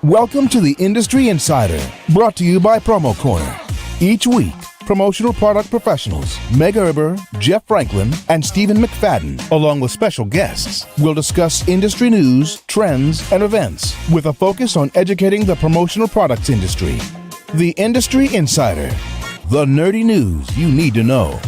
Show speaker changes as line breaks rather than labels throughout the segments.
Welcome to the Industry Insider, brought to you by PromoCorner. Each week, promotional product professionals Meg Erber, Jeff Franklin, and Stephen McFadden, along with special guests, will discuss industry news, trends, and events with a focus on educating the promotional products industry. The Industry Insider, the nerdy news you need to know.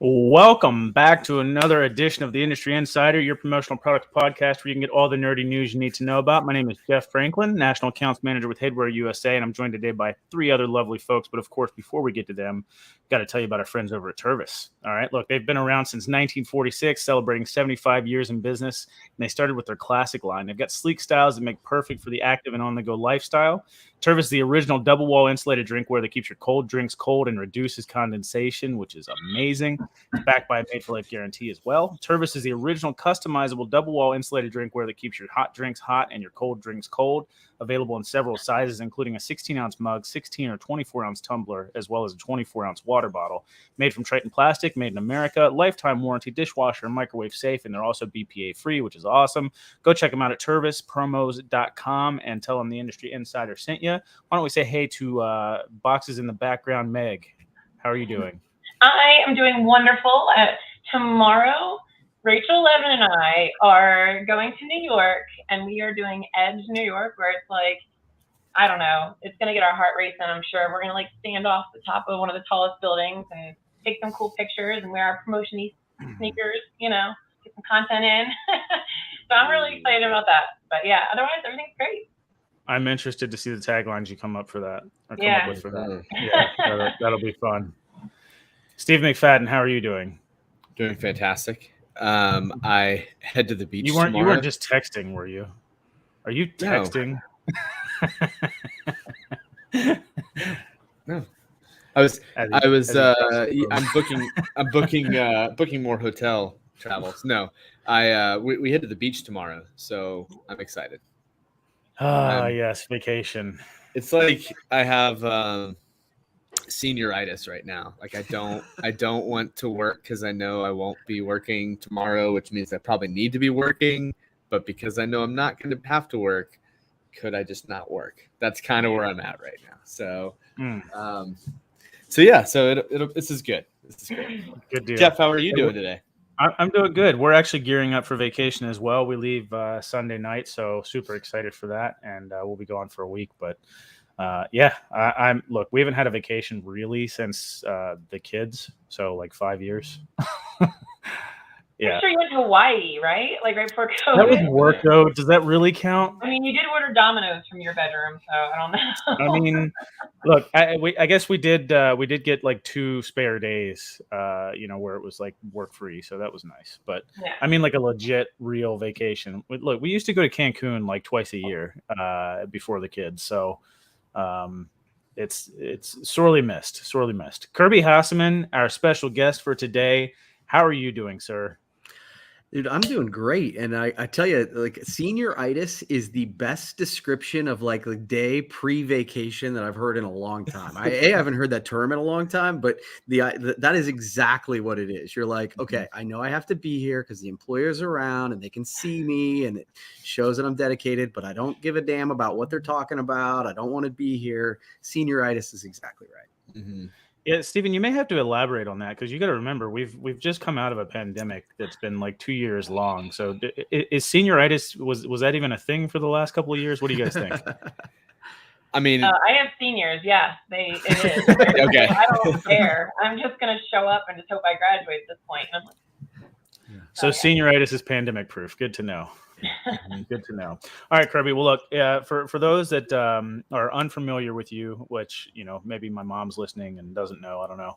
Welcome back to another edition of the Industry Insider, your promotional products podcast where you can get all the nerdy news you need to know about. My name is Jeff Franklin, National Accounts Manager with Headwear USA, and I'm joined today by three other lovely folks. But of course, before we get to them, got to tell you about our friends over at Tervis. All right, look, they've been around since 1946, celebrating 75 years in business, and they started with their classic line. They've got sleek styles that make perfect for the active and on-the-go lifestyle. Tervis is the original double-wall insulated drinkware that keeps your cold drinks cold and reduces condensation, which is amazing. It's backed by a made-for-life guarantee as well. Tervis is the original customizable double-wall insulated drinkware that keeps your hot drinks hot and your cold drinks cold. Available in several sizes, including a 16-ounce mug, 16 or 24-ounce tumbler, as well as a 24-ounce water bottle. Made from Triton plastic, made in America, lifetime warranty, dishwasher, and microwave safe, and they're also BPA-free, which is awesome. Go check them out at tervispromos.com and tell them the Industry Insider sent you. Why don't we say hey to boxes in the background, Meg? How are you doing?
I am doing wonderful. Tomorrow, Rachel Levin and I are going to New York, and we are doing Edge New York, where it's like, I don't know, it's going to get our heart racing, I'm sure. We're going to stand off the top of one of the tallest buildings and take some cool pictures and wear our promotion-y sneakers, get some content in. So I'm really excited about that. But yeah, otherwise, everything's great.
I'm interested to see the taglines you come up for that. Or come
Yeah.
up with for that. Yeah, that'll be fun. Steve McFadden, how are you doing?
Doing fantastic. I head to the beach.
You weren't just texting, were you? Are you texting?
No. I'm booking more hotel travels. No. We head to the beach tomorrow, so I'm excited.
Yes, vacation.
It's like I have senioritis right now. Like I don't want to work because I know I won't be working tomorrow, which means I probably need to be working. But because I know I'm not going to have to work, could I just not work? That's kind of where I'm at right now. So, this is good. This is good.
Good deal.
Jeff, how are you doing today?
I'm doing good. We're actually gearing up for vacation as well. We leave Sunday night, so super excited for that, and we'll be gone for a week. But look, we haven't had a vacation really since the kids, so like 5 years. Yeah.
I'm sure you went to Hawaii, right? Like right before COVID.
That was work though. Does that really count?
I mean, you did order Domino's from your bedroom, so I don't know.
I mean, look, I guess we did get like 2 spare days, where it was like work free, so that was nice. But yeah. I mean, like a legit, real vacation. Look, we used to go to Cancun like twice a year before the kids, so it's sorely missed. Kirby Hasseman, our special guest for today. How are you doing, sir?
Dude, I'm doing great. And I tell you, like, senioritis is the best description of like a day pre-vacation that I've heard in a long time. I haven't heard that term in a long time, but that is exactly what it is. You're like, okay, I know I have to be here because the employer's around and they can see me and it shows that I'm dedicated, but I don't give a damn about what they're talking about. I don't want to be here. Senioritis is exactly right.
Mm-hmm.
Yeah, Stephen, you may have to elaborate on that because you got to remember we've just come out of a pandemic that's been like 2 years long. So is senioritis was that even a thing for the last couple of years? What do you guys think?
I mean,
I have seniors. Yeah, it is.
Okay.
I don't care. I'm just gonna show up and just hope I graduate at this point. And I'm like,
so senioritis is pandemic proof. Good to know. Good to know. All right, Kirby. Well, look, for those that are unfamiliar with you, which, maybe my mom's listening and doesn't know, I don't know.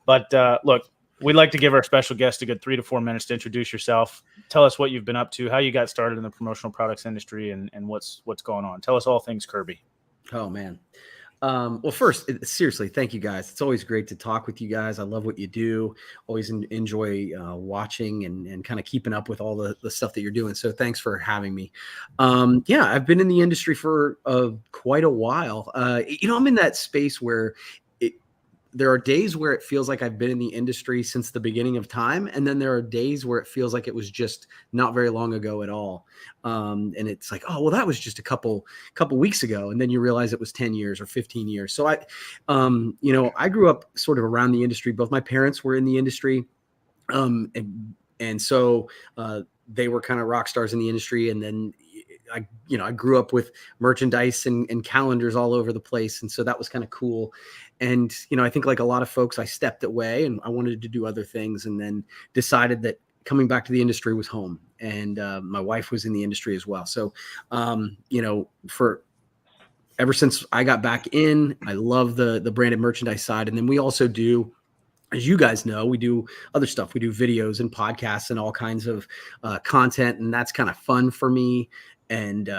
But look, we'd like to give our special guest a good 3 to 4 minutes to introduce yourself. Tell us what you've been up to, how you got started in the promotional products industry, and what's going on. Tell us all things Kirby.
Oh, man. Well, first, seriously, thank you guys. It's always great to talk with you guys. I love what you do. Always enjoy watching and kind of keeping up with all the stuff that you're doing. So thanks for having me. I've been in the industry for quite a while. I'm in that space where there are days where it feels like I've been in the industry since the beginning of time. And then there are days where it feels like it was just not very long ago at all. And it's like, oh, well, that was just a couple weeks ago. And then you realize it was 10 years or 15 years. So I grew up sort of around the industry. Both my parents were in the industry. And so they were kind of rock stars in the industry. And then I grew up with merchandise and calendars all over the place. And so that was kind of cool. And, I think like a lot of folks, I stepped away and I wanted to do other things, and then decided that coming back to the industry was home. And my wife was in the industry as well. So, for ever since I got back in, I love the branded merchandise side. And then we also do, as you guys know, we do other stuff. We do videos and podcasts and all kinds of content. And that's kind of fun for me. And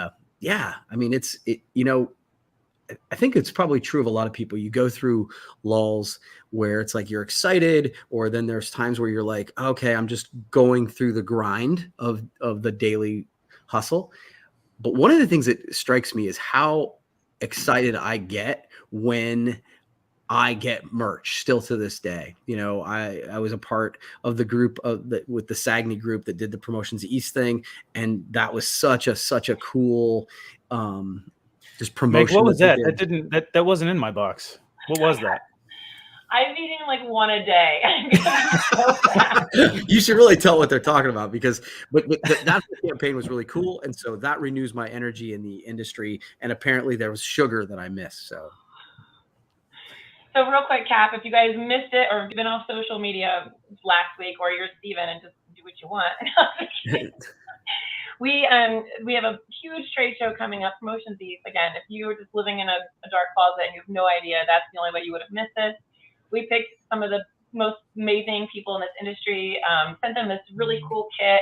I think it's probably true of a lot of people. You go through lulls where it's like you're excited, or then there's times where you're like, okay, I'm just going through the grind of the daily hustle. But one of the things that strikes me is how excited I get when I get merch still to this day. I was a part of the group with the Sagney group that did the Promotions East thing. And that was such a cool, just promotion.
Meg, what was that? That wasn't in my box. What was that?
I'm eating like one a day.
You should really tell what they're talking about, because that campaign was really cool. And so that renews my energy in the industry. And apparently there was sugar that I missed. So
real quick, Cap, if you guys missed it or been off social media last week, or you're Steven and just do what you want. We have a huge trade show coming up, Promotions East. Again, if you were just living in a dark closet and you have no idea, that's the only way you would have missed this. We picked some of the most amazing people in this industry, sent them this really cool kit.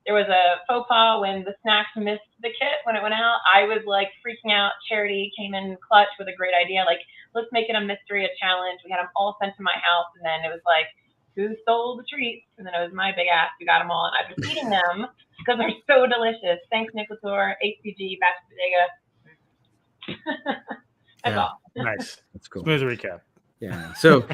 There was a faux pas when the snacks missed the kit when it went out. I was like freaking out. Charity came in clutch with a great idea. Like, let's make it a mystery, a challenge. We had them all sent to my house, and then it was like, who stole the treats? And then it was my big ass who got them all. And I've been eating them because they're so delicious. Thanks, Nick Latour, HCG, Batch Bodega. That's all.
Nice.
That's cool.
Smooth recap.
Yeah. So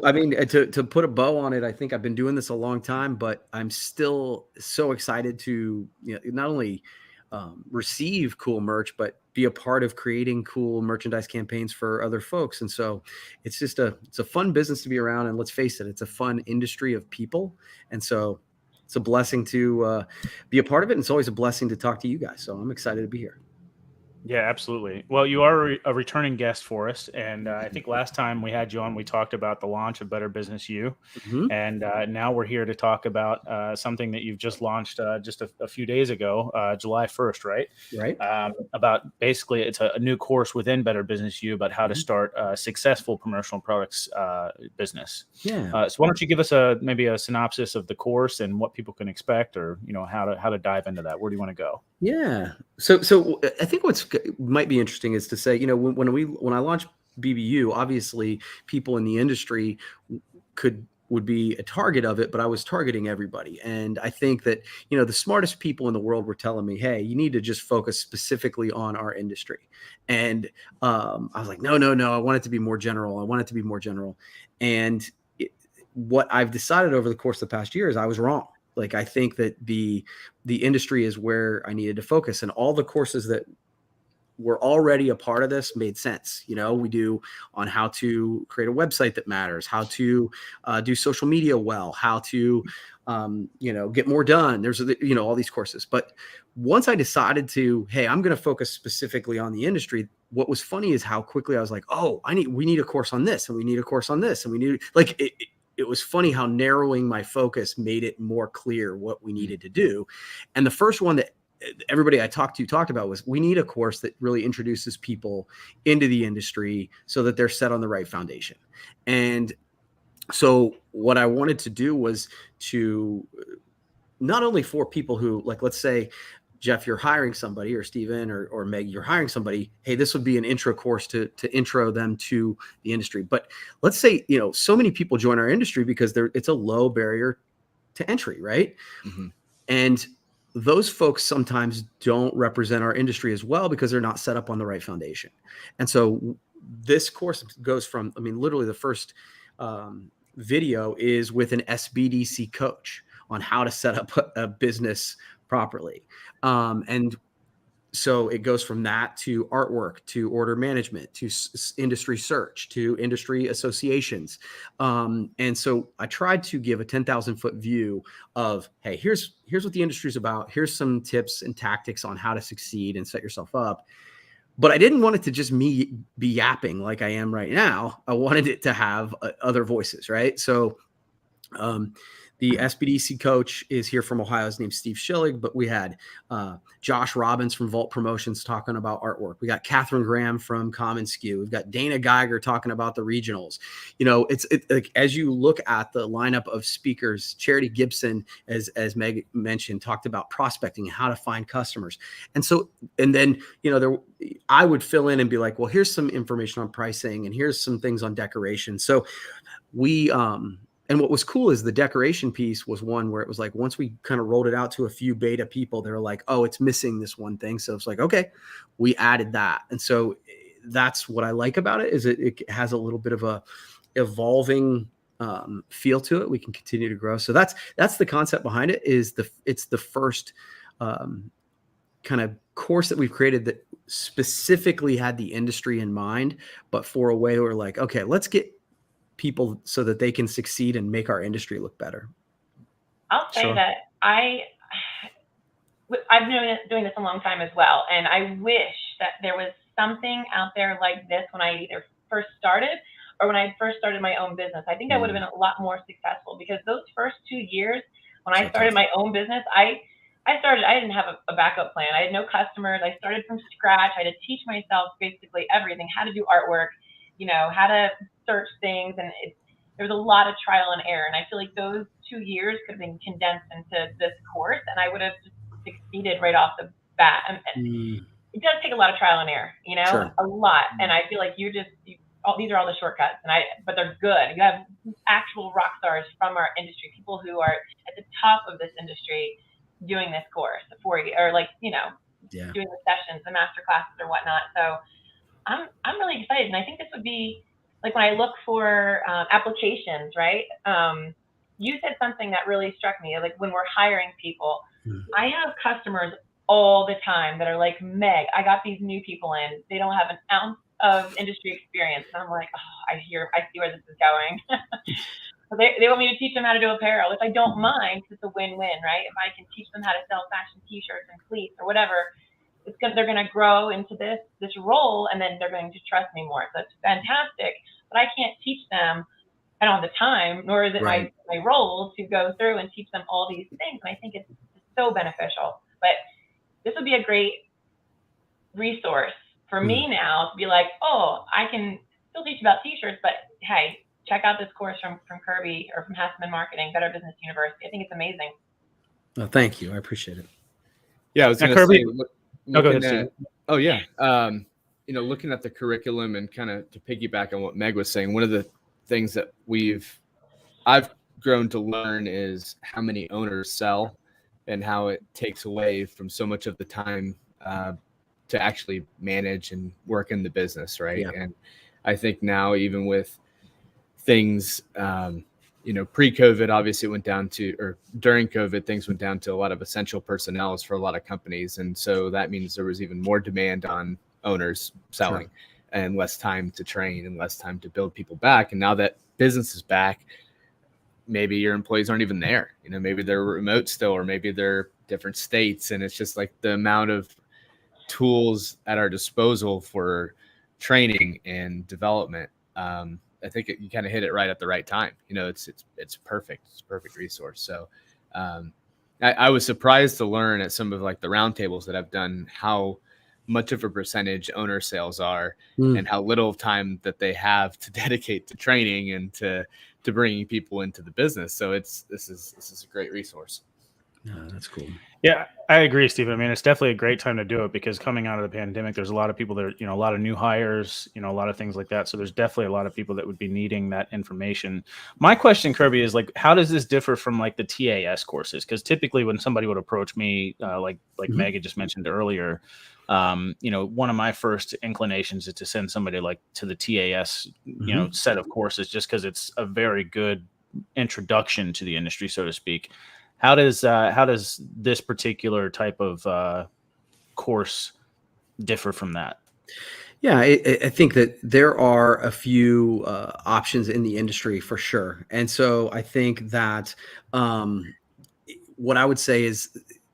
I mean, to put a bow on it, I think I've been doing this a long time, but I'm still so excited to not only receive cool merch, but be a part of creating cool merchandise campaigns for other folks. And so it's just it's a fun business to be around. And let's face it, it's a fun industry of people. And so it's a blessing to be a part of it. And it's always a blessing to talk to you guys. So I'm excited to be here.
Yeah, absolutely. Well, you are a returning guest for us. And I think last time we had you on, we talked about the launch of Better Business U. Mm-hmm. And now we're here to talk about something that you've just launched just a few days ago, July 1st, right?
Right.
About basically it's a new course within Better Business U about how to start a successful promotional products business.
Yeah.
So why don't you give us maybe a synopsis of the course and what people can expect, or how to dive into that? Where do you want to go?
Yeah. So I think what's might be interesting is to say, when I launched BBU, obviously people in the industry would be a target of it, but I was targeting everybody. And I think that, the smartest people in the world were telling me, hey, you need to just focus specifically on our industry. And I was like, no, I want it to be more general. And what I've decided over the course of the past year is I was wrong. Like, I think that the industry is where I needed to focus, and all the courses that were already a part of this made sense. We do on how to create a website that matters, how to do social media well, how to, get more done. There's, all these courses. But once I decided hey, I'm going to focus specifically on the industry, what was funny is how quickly I was like, oh, we need a course on this, and we need a course on this. And we need it was funny how narrowing my focus made it more clear what we needed to do. And the first one that everybody I talked about was, we need a course that really introduces people into the industry so that they're set on the right foundation. And so what I wanted to do was to not only for people who, like, let's say, Jeff, you're hiring somebody, or Steven or Meg, you're hiring somebody. Hey, this would be an intro course to intro them to the industry. But let's say, so many people join our industry because it's a low barrier to entry, right? Mm-hmm. And those folks sometimes don't represent our industry as well because they're not set up on the right foundation. And so this course goes from, I mean, literally the first video is with an SBDC coach on how to set up a business properly. And so it goes from that to artwork, to order management, to industry search, to industry associations. And so I tried to give a 10,000 foot view of, hey, here's what the industry is about. Here's some tips and tactics on how to succeed and set yourself up. But I didn't want it to just me be yapping like I am right now. I wanted it to have other voices, right? So the SBDC coach is here from Ohio. His name's Steve Schillig, but we had Josh Robbins from Vault Promotions talking about artwork. We got Catherine Graham from Common Skew. We've got Dana Geiger talking about the regionals. You know, it's like, as you look at the lineup of speakers, Charity Gibson, as Meg mentioned, talked about prospecting and how to find customers. And so, and then, you know, I would fill in and be like, well, here's some information on pricing and here's some things on decoration. So we, and what was cool is the decoration piece was one where it was like, once we kind of rolled it out to a few beta people, they were like, oh, it's missing this one thing. So it's like, okay, we added that. And so that's what I like about it, is it has a little bit of a evolving feel to it. We can continue to grow. So that's the concept behind it. It's the first kind of course that we've created that specifically had the industry in mind, but for a way where we're like, okay, let's get people so that they can succeed and make our industry look better.
I'll say that I've been doing this a long time as well, and I wish that there was something out there like this when I either first started or when I first started my own business. I think I would have been a lot more successful, because those first 2 years when I started my own business, I didn't have a backup plan. I had no customers. I started from scratch. I had to teach myself basically everything, how to do artwork, you know, how to search things. And there was a lot of trial and error. And I feel like those 2 years could have been condensed into this course, and I would have just succeeded right off the bat. And it does take a lot of trial and error, you know, a lot. And I feel like these are all the shortcuts, but they're good. You have actual rock stars from our industry, people who are at the top of this industry doing this course for you, or like, you know, doing the sessions, the master classes or whatnot. So I'm really excited. And I think this would be like, when I look for applications, right? You said something that really struck me. Like, when we're hiring people, I have customers all the time that are like, Meg, I got these new people in. They don't have an ounce of industry experience. And I'm like, oh, I see where this is going. They want me to teach them how to do apparel, which I don't mind, because it's a win-win, right? If I can teach them how to sell fashion t-shirts and fleece or whatever, they're going to grow into this role, and then they're going to trust me more. So it's fantastic. But I can't teach them, I don't have the time, nor is it my role to go through and teach them all these things. And I think it's so beneficial. But this would be a great resource for me now to be like, oh, I can still teach about t-shirts, but hey, check out this course from Kirby, or from Hasseman Marketing, Better Business University. I think it's amazing.
Well, thank you. I appreciate it.
Yeah, I was going to say, you know, looking at the curriculum and kind of to piggyback on what Meg was saying, one of the things that I've grown to learn is how many owners sell, and how it takes away from so much of the time to actually manage and work in the business, right? Yeah. And I think now, even with things, you know, pre-COVID, obviously it went down to, or during COVID, things went down to a lot of essential personnel for a lot of companies. And so that means there was even more demand on owners selling, and less time to train and less time to build people back. And now that business is back, maybe your employees aren't even there. You know, maybe they're remote still, or maybe they're different states. And it's just like the amount of tools at our disposal for training and development. I think you kind of hit it right at the right time. You know, it's perfect. It's a perfect resource. So I was surprised to learn at some of like the roundtables that I've done how much of a percentage owner sales are, and how little time that they have to dedicate to training and to bringing people into the business. So this is a great resource.
That's cool.
Yeah, I agree, Steve. I mean, it's definitely a great time to do it because coming out of the pandemic, there's a lot of people that are, a lot of new hires, a lot of things like that. So there's definitely a lot of people that would be needing that information. My question, Kirby, is like, how does this differ from like the TAS courses? Because typically when somebody would approach me, like Meg had just mentioned earlier, one of my first inclinations is to send somebody like to the TAS, set of courses, just because it's a very good introduction to the industry, so to speak. How does this particular type of course differ from that?
Yeah, I think that there are a few options in the industry for sure. And so I think that what I would say is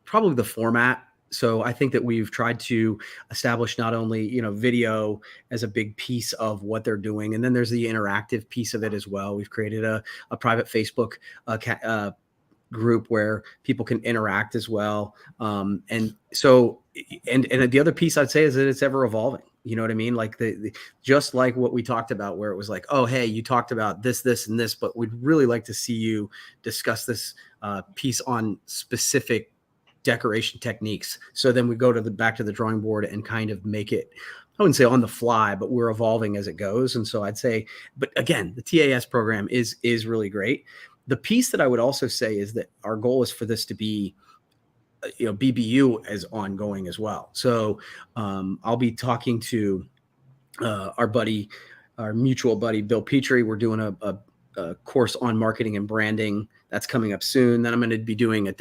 probably the format. So I think that we've tried to establish not only, video as a big piece of what they're doing, and then there's the interactive piece of it as well. We've created a private Facebook group where people can interact as well. And so, and the other piece I'd say is that it's ever evolving. You know what I mean? Like just like what we talked about, where it was like, oh, hey, you talked about this, and this, but we'd really like to see you discuss this piece on specific decoration techniques. So then we go to back to the drawing board and kind of make it, I wouldn't say on the fly, but we're evolving as it goes. And so I'd say, but again, the TAS program is really great. The piece that I would also say is that our goal is for this to be, BBU as ongoing as well. So I'll be talking to our mutual buddy, Bill Petrie. We're doing a course on marketing and branding that's coming up soon. Then I'm going to be doing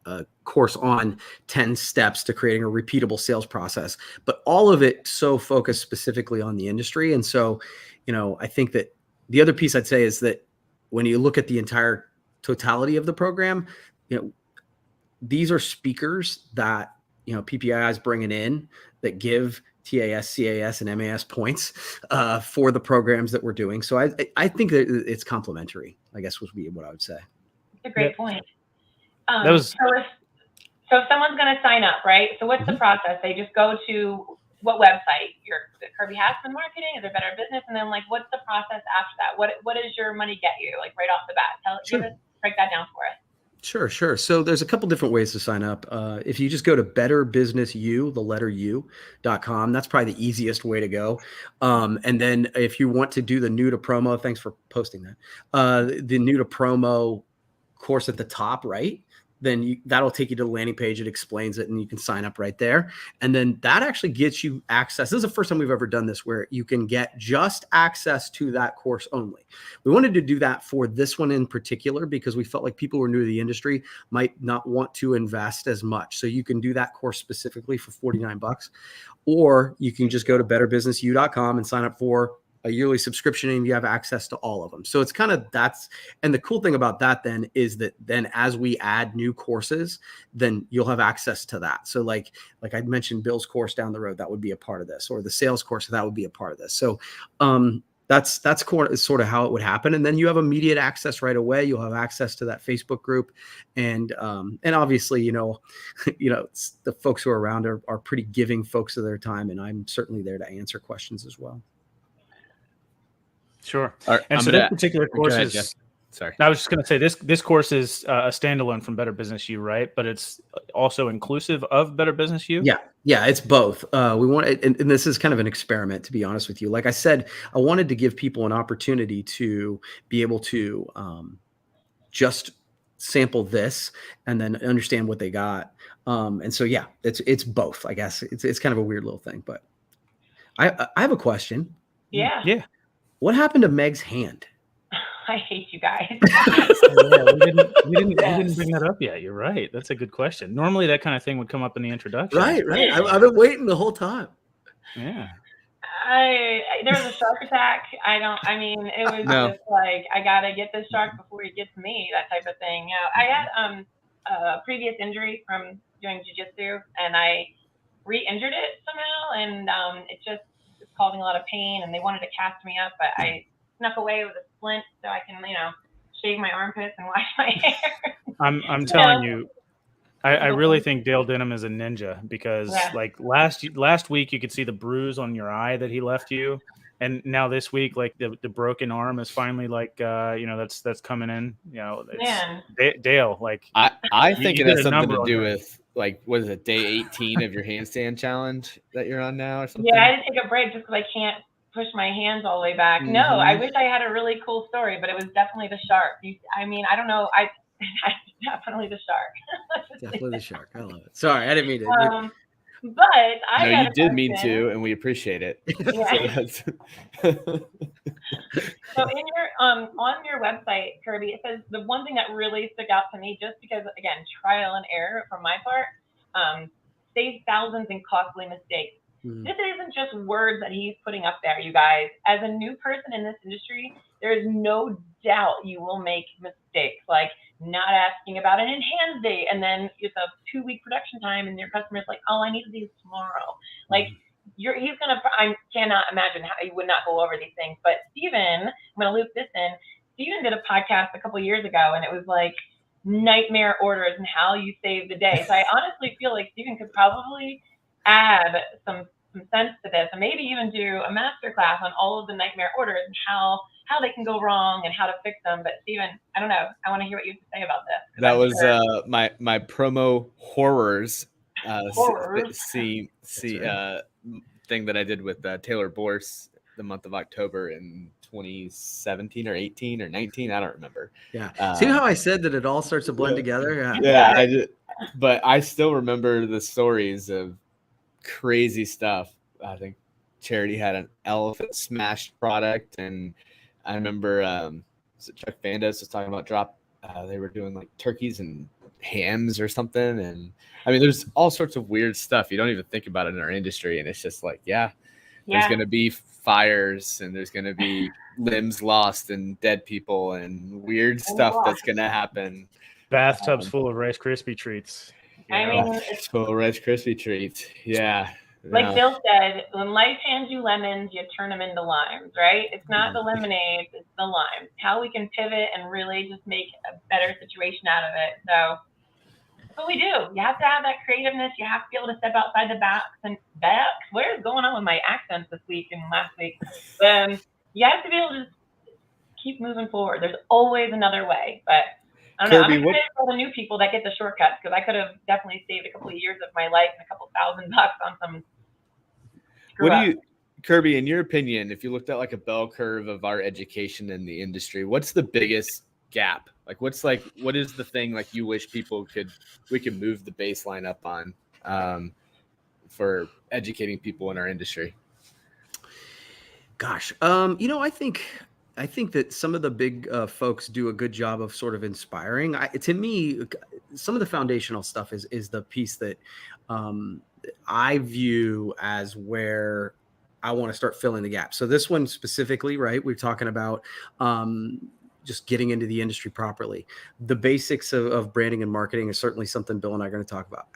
a course on 10 steps to creating a repeatable sales process, but all of it so focused specifically on the industry. And so, I think that the other piece I'd say is that when you look at the entire totality of the program, these are speakers that, PPI is bringing in that give TAS, CAS, and MAS points for the programs that we're doing. So I think that it's complementary, I guess would be what I would say.
It's a great point.
That was
So if someone's going to sign up, right? So what's the process? They just go to what website? Kirby Hasseman Marketing? Is there Better Business? And then what's the process after that? What does your money get you? Like right off the bat, break that down for us.
Sure. So there's a couple different ways to sign up. If you just go to betterbusinessu, the letter U.com, that's probably the easiest way to go. And then if you want to do the new to promo, thanks for posting that. The new to promo course at the top, right? Then that'll take you to the landing page. It explains it and you can sign up right there. And then that actually gets you access. This is the first time we've ever done this where you can get just access to that course only. We wanted to do that for this one in particular because we felt like people who are new to the industry might not want to invest as much. So you can do that course specifically for $49, or you can just go to betterbusinessu.com and sign up for a yearly subscription and you have access to all of them. So it's kind of and the cool thing about that then is that then as we add new courses, then you'll have access to that. So like I mentioned Bill's course down the road, that would be a part of this, or the sales course, that would be a part of this. So that's sort of how it would happen. And then you have immediate access right away. You'll have access to that Facebook group. And obviously, the folks who are around are pretty giving folks of their time. And I'm certainly there to answer questions as well.
Sure.
And
so this particular course is,
sorry,
I was just going to say this course is a standalone from Better Business U, right? But it's also inclusive of Better Business U?
Yeah, it's both. We want it, and this is kind of an experiment, to be honest with you. Like I said, I wanted to give people an opportunity to be able to just sample this and then understand what they got. And so, yeah, it's both, I guess. It's kind of a weird little thing, but I have a question.
Yeah.
What happened to Meg's hand?
I hate you guys.
We didn't bring that up yet. You're right. That's a good question. Normally that kind of thing would come up in the introduction.
Right. I've been waiting the whole time.
Yeah.
There was a shark attack. It was just like, I got to get this shark before he gets me, that type of thing. I had a previous injury from doing jiu-jitsu and I re-injured it somehow. And it just was causing a lot of pain and they wanted to cast me up, but I snuck away with a splint so I can, shave my armpits and wash my hair.
I'm telling you, I really think Dale Denham is a ninja because like last week you could see the bruise on your eye that he left you. and now this week, like the broken arm is finally like, that's coming in.
Man.
Dale. Like
I think
you
it has
did a
something
number
to
on
do
that.
with like, what is it, day 18 of your handstand challenge that you're on now or something?
Yeah, I had to take a break just because I can't push my hands all the way back. No, I wish I had a really cool story, but it was definitely the shark. I don't know. I definitely the shark.
Definitely the shark. I love it. Sorry, I didn't mean to.
But I
No,
got
you
a
did mean
question.
to, and we appreciate it.
Yeah. So in your on your website, Kirby, it says the one thing that really stuck out to me, just because again, trial and error from my part, saves thousands in costly mistakes. This isn't just words that he's putting up there, you guys. As a new person in this industry, there is no doubt you will make mistakes, like not asking about an enhanced date, and then it's a 2-week production time, and your customer's like, "Oh, I need these tomorrow." Like I cannot imagine how he would not go over these things. But Steven, I'm gonna loop this in. Steven did a podcast a couple years ago, and it was like nightmare orders and how you save the day. So I honestly feel like Steven could probably add some sense to this, and maybe even do a master class on all of the nightmare orders and how they can go wrong and how to fix them. But Steven, I don't know. I want to hear what you have to say about this.
That was my promo horrors thing that I did with Taylor Borse the month of October in 2017 or 18 or 19. I don't remember.
Yeah. See how I said that it all starts to blend together?
Yeah, I did. But I still remember the stories of crazy stuff. I think Charity had an elephant smashed product, and I remember Chuck Vandos was talking about they were doing like turkeys and hams or something, and I mean there's all sorts of weird stuff you don't even think about in our industry, and it's just like there's going to be fires, and there's going to be limbs lost and dead people and weird stuff that's going to happen.
Bathtubs full of Rice Krispie treats.
I mean,
it's full of Rice Krispie treats. Yeah.
Like Bill said, when life hands you lemons, you turn them into limes, right? It's not the lemonade, it's the limes. How we can pivot and really just make a better situation out of it. So that's what we do. You have to have that creativeness. You have to be able to step outside the box. What is going on with my accents this week and last week? You have to be able to just keep moving forward. There's always another way. But I don't know. I'm excited for the new people that get the shortcuts, because I could have definitely saved a couple of years of my life and a couple $1,000 on some.
Kirby, in your opinion, if you looked at like a bell curve of our education in the industry, what's the biggest gap? Like, what is the thing like you wish we could move the baseline up on for educating people in our industry?
Gosh, I think that some of the big folks do a good job of sort of inspiring. To me, some of the foundational stuff is the piece that I view as where I want to start filling the gap. So this one specifically, right? We're talking about just getting into the industry properly. The basics of branding and marketing is certainly something Bill and I are going to talk about.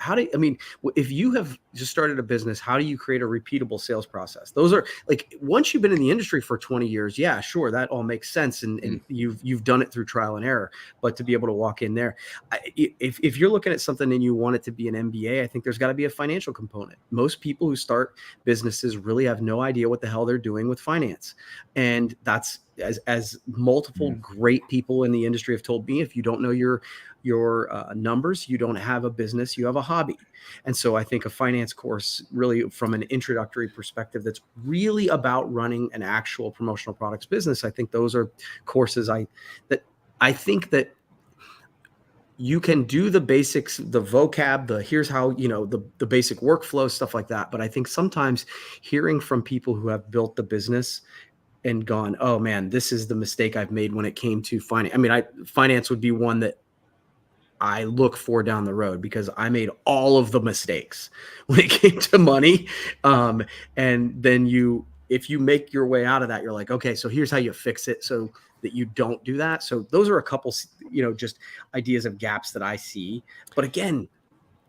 If you have just started a business, how do you create a repeatable sales process? Those are like, once you've been in the industry for 20 years, yeah, sure, that all makes sense. And you've done it through trial and error, but to be able to walk in there, if you're looking at something and you want it to be an MBA, I think there's got to be a financial component. Most people who start businesses really have no idea what the hell they're doing with finance. And that's, as multiple great people in the industry have told me, if you don't know your numbers, you don't have a business, you have a hobby. And so I think a finance course, really from an introductory perspective, that's really about running an actual promotional products business, I think those are courses I think that you can do the basics, the vocab, here's how, the basic workflow, stuff like that. But I think sometimes hearing from people who have built the business and gone, oh man, this is the mistake I've made when it came to finance. I mean, finance would be one that I look for down the road, because I made all of the mistakes when it came to money. And then if you make your way out of that, you're like, okay, so here's how you fix it so that you don't do that. So those are a couple, just ideas of gaps that I see. But again,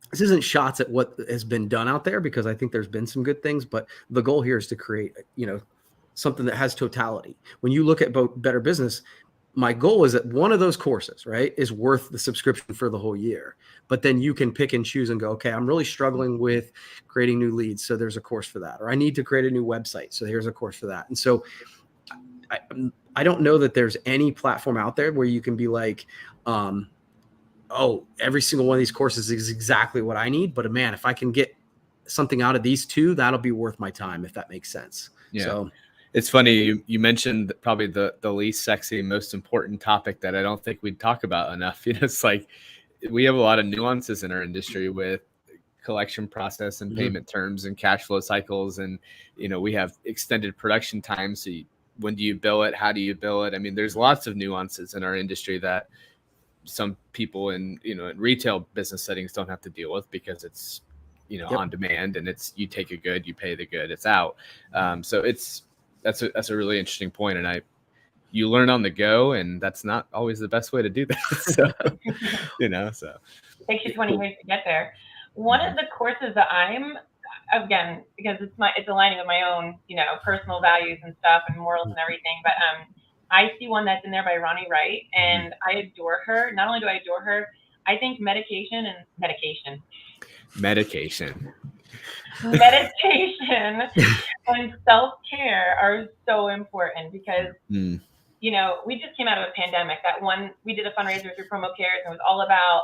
this isn't shots at what has been done out there, because I think there's been some good things, but the goal here is to create, something that has totality. When you look at Better Business, my goal is that one of those courses, right, is worth the subscription for the whole year. But then you can pick and choose and go, okay, I'm really struggling with creating new leads, so there's a course for that. Or I need to create a new website, so here's a course for that. And so I don't know that there's any platform out there where you can be like, oh, every single one of these courses is exactly what I need. But man, if I can get something out of these two, that'll be worth my time, if that makes sense.
Yeah.
So
it's funny. You mentioned probably the least sexy, most important topic that I don't think we'd talk about enough. It's like we have a lot of nuances in our industry with collection process and payment terms and cash flow cycles. And, we have extended production times. So when do you bill it? How do you bill it? I mean, there's lots of nuances in our industry that some people in retail business settings don't have to deal with because it's, on demand, and it's, you take a good, you pay the good, it's out. So that's a really interesting point. And you learn on the go, and that's not always the best way to do that. So, so
it takes you 20 years to get there. One of the courses that again, because it's aligning with my own, personal values and stuff and morals and everything. But I see one that's in there by Ronnie Wright, and I adore her. Not only do I adore her, I think meditation and self-care are so important because, we just came out of a pandemic. We did a fundraiser through PROMOCORNER, and it was all about,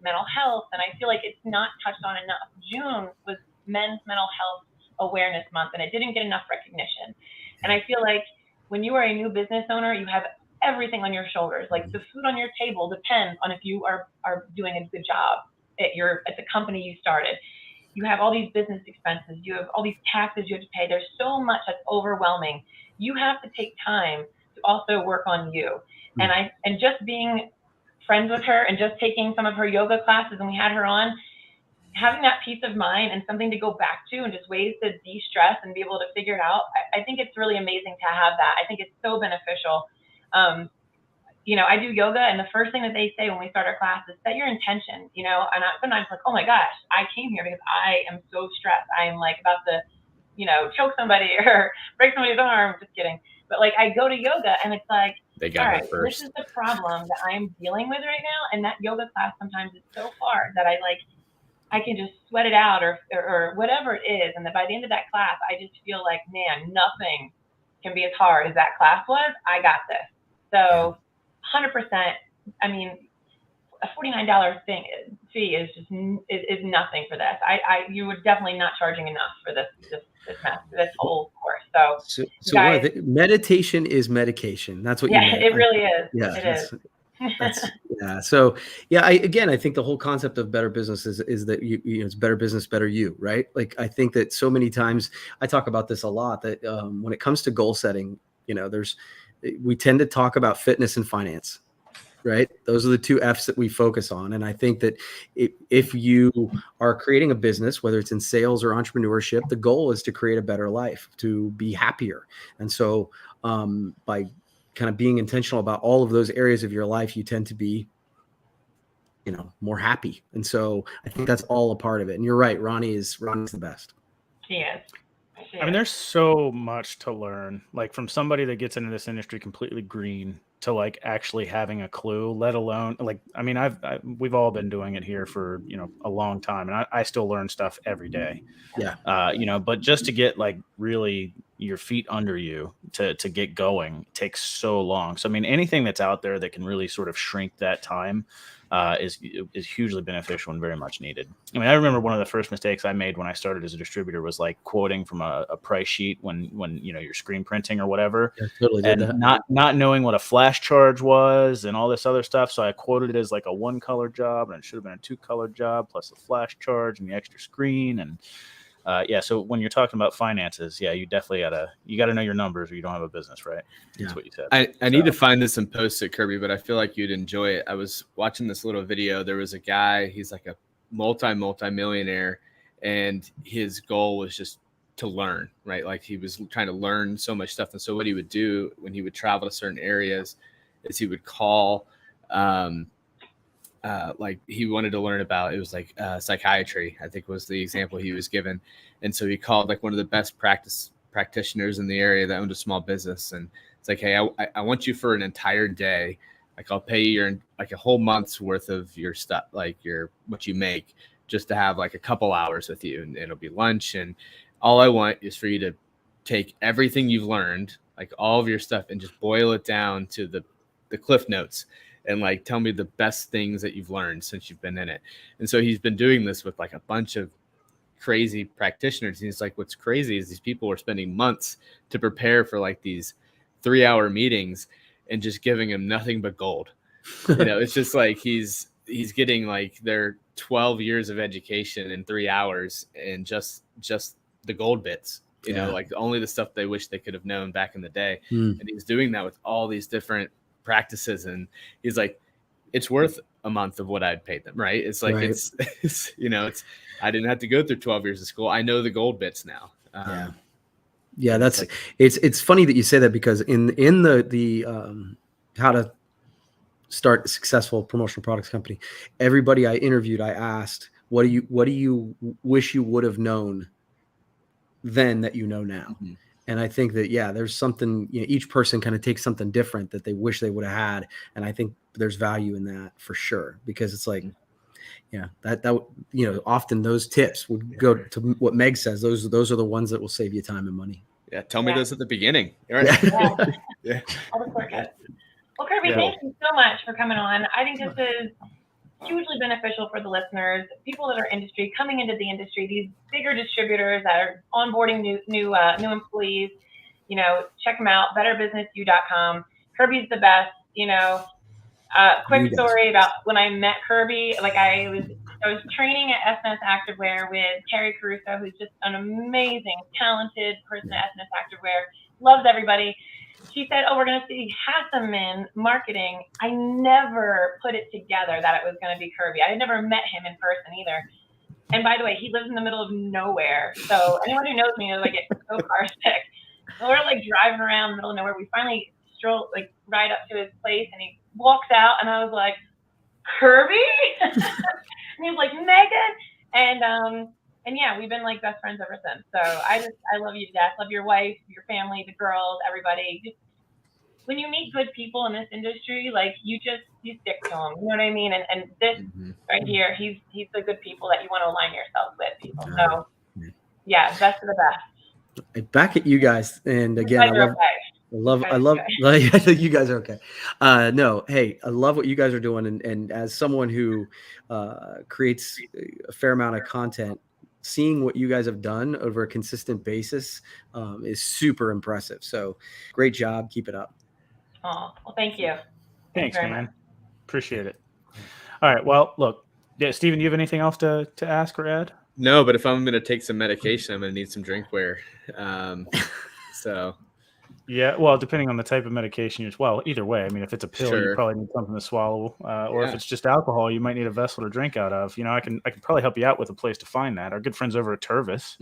mental health. And I feel like it's not touched on enough. June was Men's Mental Health Awareness Month, and it didn't get enough recognition. And I feel like when you are a new business owner, you have everything on your shoulders. Like the food on your table depends on if you are doing a good job at the company you started. You have all these business expenses. You have all these taxes you have to pay. There's so much that's overwhelming. You have to take time to also work on you. And just being friends with her and just taking some of her yoga classes, and we had her on, having that peace of mind and something to go back to and just ways to de-stress and be able to figure it out. I think it's really amazing to have that. I think it's so beneficial. I do yoga, and the first thing that they say when we start our class is set your intention, and sometimes like, oh my gosh, I came here because I am so stressed. I am like about to, choke somebody or break somebody's arm. Just kidding. But like I go to yoga, and it's like,
they got
all right,
first.
this is the problem that I am dealing with right now. And that yoga class sometimes is so hard that I can just sweat it out or whatever it is. And then by the end of that class, I just feel like, man, nothing can be as hard as that class was. I got this. So 100%. I mean, a $49 fee is just is nothing for this. You were definitely not charging enough for this whole course. So guys,
meditation is medication. That's what you meant.
It really is.
Yeah,
it is.
Yeah. So yeah, I think the whole concept of better business is that it's better business, better you, right? Like I think that so many times I talk about this a lot that when it comes to goal setting, we tend to talk about fitness and finance, right? Those are the two F's that we focus on. And I think that if you are creating a business, whether it's in sales or entrepreneurship, the goal is to create a better life, to be happier. And so by kind of being intentional about all of those areas of your life, you tend to be, more happy. And so I think that's all a part of it. And you're right. Ronnie's the best.
She is.
I mean, there's so much to learn, like from somebody that gets into this industry completely green to like actually having a clue, let alone like, I mean, we've all been doing it here for, a long time, and I still learn stuff every day.
Yeah.
But just to get like really your feet under you to get going takes so long. So, I mean, anything that's out there that can really sort of shrink that time is hugely beneficial and very much needed. I mean, I remember one of the first mistakes I made when I started as a distributor was like quoting from a price sheet when you're screen printing or whatever,
totally did
and
that.
not knowing what a flash charge was and all this other stuff. So I quoted it as like a 1-color job, and it should have been a 2-color job plus the flash charge and the extra screen. And so when you're talking about finances, you definitely got to know your numbers or you don't have a business, right? That's what you said.
I need to find this and post it, Kirby, but I feel like you'd enjoy it. I was watching this little video. There was a guy, he's like a multi-millionaire, and his goal was just to learn, right? Like he was trying to learn so much stuff. And so what he would do when he would travel to certain areas is he would call, like he wanted to learn about, it was like psychiatry, I think was the example he was given. And so he called like one of the best practitioners in the area that owned a small business, and It's like, hey, I want you for an entire day. Like I'll pay you your like a whole month's worth of your stuff, like what you make, just to have like a couple hours with you, and it'll be lunch. And all I want is for you to take everything you've learned, like all of your stuff, and just boil it down to the cliff notes, and like tell me the best things that you've learned since you've been in it. And so he's been doing this with like a bunch of crazy practitioners. And he's like, what's crazy is these people are spending months to prepare for like these 3-hour meetings and just giving him nothing but gold. It's just like he's getting like their 12 years of education in 3 hours, and just the gold bits, like only the stuff they wish they could have known back in the day. And he's doing that with all these different practices. And he's like, it's worth a month of what I'd paid them. Right. It's like, it's I didn't have to go through 12 years of school. I know the gold bits now.
Yeah, that's it's funny that you say that, because in the how to start a successful promotional products company, everybody I interviewed, I asked, what do you wish you would have known then that you know now? Mm-hmm. And I think that, there's something, each person kind of takes something different that they wish they would have had. And I think there's value in that for sure, because it's like, often those tips would go to what Meg says. Those are the ones that will save you time and money.
Yeah. Tell me those at the beginning. Right?
Yeah. Well, Kirby, thank you so much for coming on. I think this is hugely beneficial for the listeners, people that are coming into the industry, these bigger distributors that are onboarding new employees. Check them out, betterbusinessu.com. Kirby's the best. Quick story about when I met Kirby. Like I was training at SNS Activewear with Carrie Caruso, who's just an amazing, talented person at SNS Activewear. Loves everybody. She said, we're going to see Hasseman Marketing. I never put it together that it was going to be Kirby. I had never met him in person either. And by the way, he lives in the middle of nowhere. So anyone who knows me knows I get so car sick. So we're like driving around the middle of nowhere. We finally ride up to his place, and he walks out, and I was like, Kirby? And he was like, Megan. And yeah, we've been like best friends ever since. So I love you to death. Love your wife, your family, the girls, everybody. Just when you meet good people in this industry, like you stick to them. You know what I mean? And this right here, he's the good people that you want to align yourself with, people. So yeah, best of the best.
Back at you guys. And again, I love you guys are okay. No, hey, I love what you guys are doing. And as someone who creates a fair amount of content, seeing what you guys have done over a consistent basis is super impressive. So great job. Keep it up.
Oh, well, thank you.
Thanks, man. Appreciate it. All right. Well, look, Steven, do you have anything else to ask or add?
No, but if I'm going to take some medication, I'm going to need some drinkware. So.
Yeah, well, depending on the type of medication either way. I mean, if it's a pill, you probably need something to swallow, or if it's just alcohol, you might need a vessel to drink out of. I can probably help you out with a place to find that. Our good friends over at Tervis,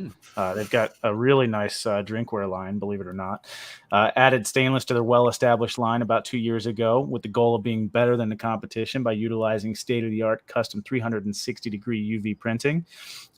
they've got a really nice drinkware line, believe it or not. Added stainless to their well-established line about 2 years ago, with the goal of being better than the competition by utilizing state-of-the-art custom 360-degree UV printing.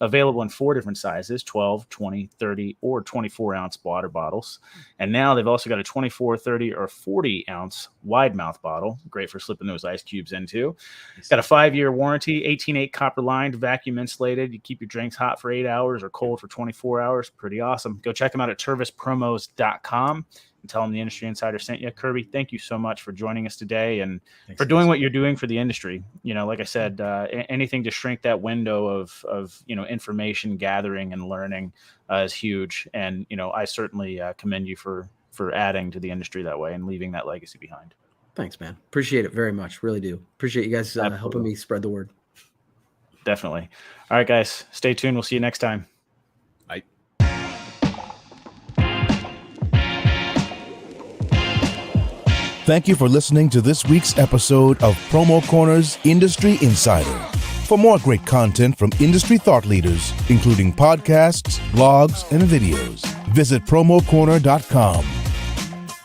Available in 4 different sizes: 12, 20, 30, or 24-ounce water bottles. And now they've also got a 24, 30, or 40-ounce wide mouth bottle. Great for slipping those ice cubes into. It's got a 5-year warranty, 18.8 copper lined, vacuum insulated. You keep your drinks hot for 8 hours or cold for 24 hours. Pretty awesome. Go check them out at tervispromos.com and tell them the Industry Insider sent you. Kirby, thank you so much for joining us today and for doing what you're doing for the industry. Like I said, anything to shrink that window of information gathering and learning is huge. And, I certainly commend you for adding to the industry that way and leaving that legacy behind.
Thanks, man. Appreciate it very much. Really do. Appreciate you guys helping me spread the word.
Definitely. All right, guys, stay tuned. We'll see you next time.
Bye.
Thank you for listening to this week's episode of Promo Corner's Industry Insider. For more great content from industry thought leaders, including podcasts, blogs, and videos, visit promocorner.com.